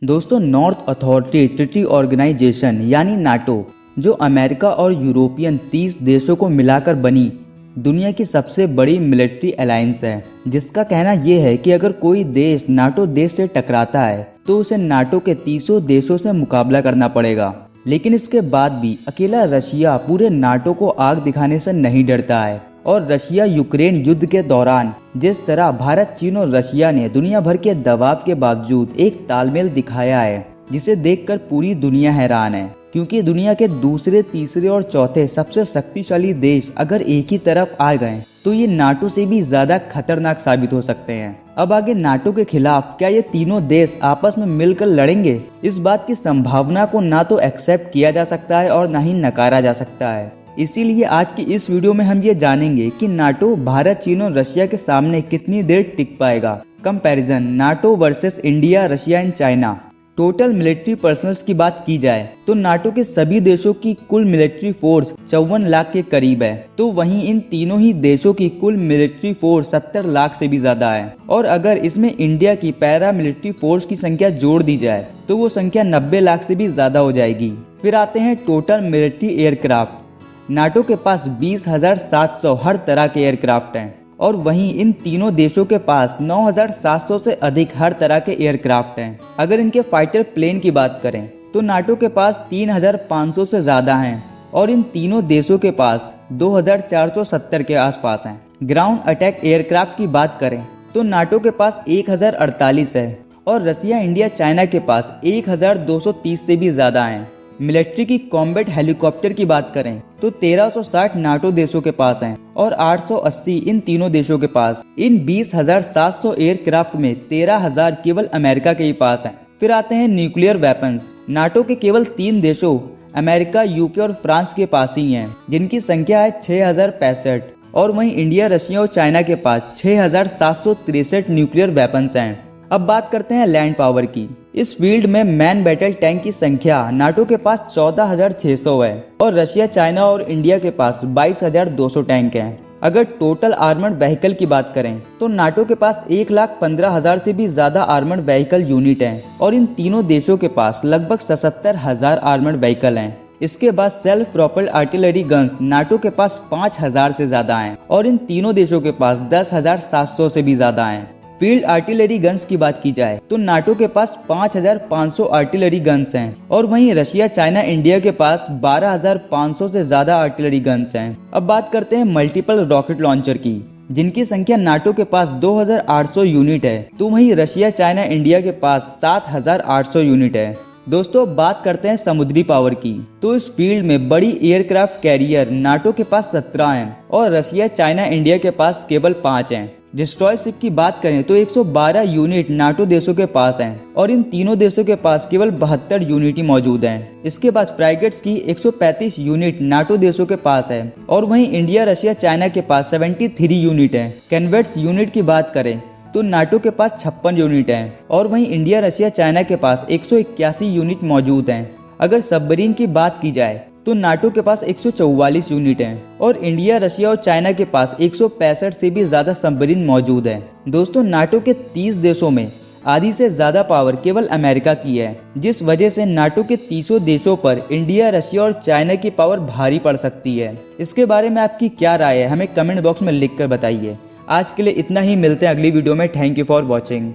दोस्तों, north authority treaty organisation यानी NATO, जो अमेरिका और यूरोपियन 30 देशों को मिलाकर बनी दुनिया की सबसे बड़ी मिलिट्री अलायंस है, जिसका कहना यह है कि अगर कोई देश नाटो देश से टकराता है तो उसे नाटो के 30 देशों से मुकाबला करना पड़ेगा। लेकिन इसके बाद भी अकेला रशिया पूरे नाटो को आग दिखाने से नहीं डरता है और रशिया यूक्रेन युद्ध के दौरान जिस तरह भारत, चीन और रशिया ने दुनिया भर के दबाव के बावजूद एक तालमेल दिखाया है, जिसे देखकर पूरी दुनिया हैरान है। क्योंकि दुनिया के दूसरे, तीसरे और चौथे सबसे शक्तिशाली देश अगर एक ही तरफ आ गए तो ये नाटो से भी ज्यादा खतरनाक साबित हो सकते हैं। अब आगे नाटो के खिलाफ क्या ये तीनों देश आपस में मिलकर लड़ेंगे? इस बात की संभावना को ना तो एक्सेप्ट किया जा सकता है और ना ही नकारा जा सकता है। इसीलिए आज की इस वीडियो में हम ये जानेंगे कि नाटो भारत, चीन और रशिया के सामने कितनी देर टिक पाएगा। Comparison NATO versus India, Russia and China. Total military personnels की बात की जाए तो नाटो के सभी देशों की कुल मिलिट्री फोर्स 54 लाख के करीब है, तो वहीं इन तीनों ही देशों की कुल मिलिट्री फोर्स 70 लाख से भी ज्यादा है। और अगर इसमें इंडिया की पैरा मिलिट्री फोर्स की संख्या जोड़ दी जाए तो वो संख्या 90 लाख से भी ज्यादा हो जाएगी। फिर आते हैं टोटल मिलिट्री एयरक्राफ्ट। नाटो के पास 20,700 हर तरह के एयरक्राफ्ट हैं और वहीं इन तीनों देशों के पास 9,700 से अधिक हर तरह के एयरक्राफ्ट हैं। अगर इनके फाइटर प्लेन की बात करें तो नाटो के पास 3,500 से ज्यादा हैं और इन तीनों देशों के पास 2,470 के आसपास हैं। ग्राउंड अटैक एयरक्राफ्ट की बात करें तो नाटो के पास 1,048 है और रशिया, इंडिया, चाइना के पास 1,230 से भी ज्यादा हैं। मिलिट्री की कॉम्बैट हेलीकॉप्टर की बात करें तो 1360 नाटो देशों के पास हैं और 880 इन तीनों देशों के पास। इन 20,700 एयरक्राफ्ट में 13,000 केवल अमेरिका के ही पास हैं। फिर आते हैं न्यूक्लियर वेपन्स। नाटो के केवल 3 देशों अमेरिका, यूके और फ्रांस के पास ही हैं, जिनकी संख्या है 6,065 और वहीं इंडिया, रशिया और चाइना के पास 6,763 न्यूक्लियर वेपन्स हैं। अब बात करते हैं लैंड पावर की। इस फील्ड में मैन बैटल टैंक की संख्या नाटो के पास 14,600 है और रशिया, चाइना और इंडिया के पास 22,200 टैंक हैं। अगर टोटल आर्मर्ड व्हीकल की बात करें तो नाटो के पास 1,15,000 से भी ज्यादा आर्मर्ड व्हीकल यूनिट हैं और इन तीनों देशों के पास लगभग 77,000 आर्मर्ड व्हीकल हैं। इसके बाद self propelled artillery guns NATO के पास 5,000 से ज्यादा हैं और इन तीनों देशों के पास 10,700 से भी ज्यादा हैं। फील्ड आर्टिलरी गन्स की बात की जाए तो नाटो के पास 5,500 आर्टिलरी गन्स हैं और वहीं रशिया, चाइना, इंडिया के पास 12,500 से ज्यादा आर्टिलरी गन्स हैं। अब बात करते हैं मल्टीपल रॉकेट लॉन्चर की, जिनकी संख्या नाटो के पास 2,800 यूनिट है, तो वहीं रशिया, चाइना, इंडिया के पास 7,800 यूनिट है। दोस्तों, बात करते हैं समुद्री पावर की, तो इस फील्ड में बड़ी एयरक्राफ्ट कैरियर नाटो के पास 17 हैं और रशिया, चाइना, इंडिया के पास केवल 5 हैं। डिस्ट्रॉय शिप की बात करें तो 112 यूनिट नाटो देशों के पास हैं और इन तीनों देशों के पास केवल 72 यूनिट ही मौजूद हैं। इसके बाद फ्रैगेट्स की 135 यूनिट नाटो देशों के पास है और वहीं इंडिया, रशिया, चाइना के पास 73 यूनिट हैं। कन्वर्ट्स यूनिट की बात करें तो नाटो के पास 56 यूनिट हैं और वहीं इंडिया, रशिया, चाइना के पास 181 यूनिट मौजूद हैं। अगर सबमरीन की बात की जाए तो नाटो के पास 144 यूनिट हैं और इंडिया, रशिया और चाइना के पास 165 से भी ज्यादा सबमरीन मौजूद हैं। दोस्तों, नाटो के 30 देशों में आधी से ज्यादा पावर केवल अमेरिका की है, जिस वजह से नाटो के 30 देशों पर इंडिया, रशिया और चाइना की पावर भारी पड़ सकती है। इसके बारे में आपकी क्या राय है, हमें कमेंट बॉक्स में लिखकर बताइए। आज के लिए इतना ही, मिलते हैं अगली वीडियो में। Thank you for watching.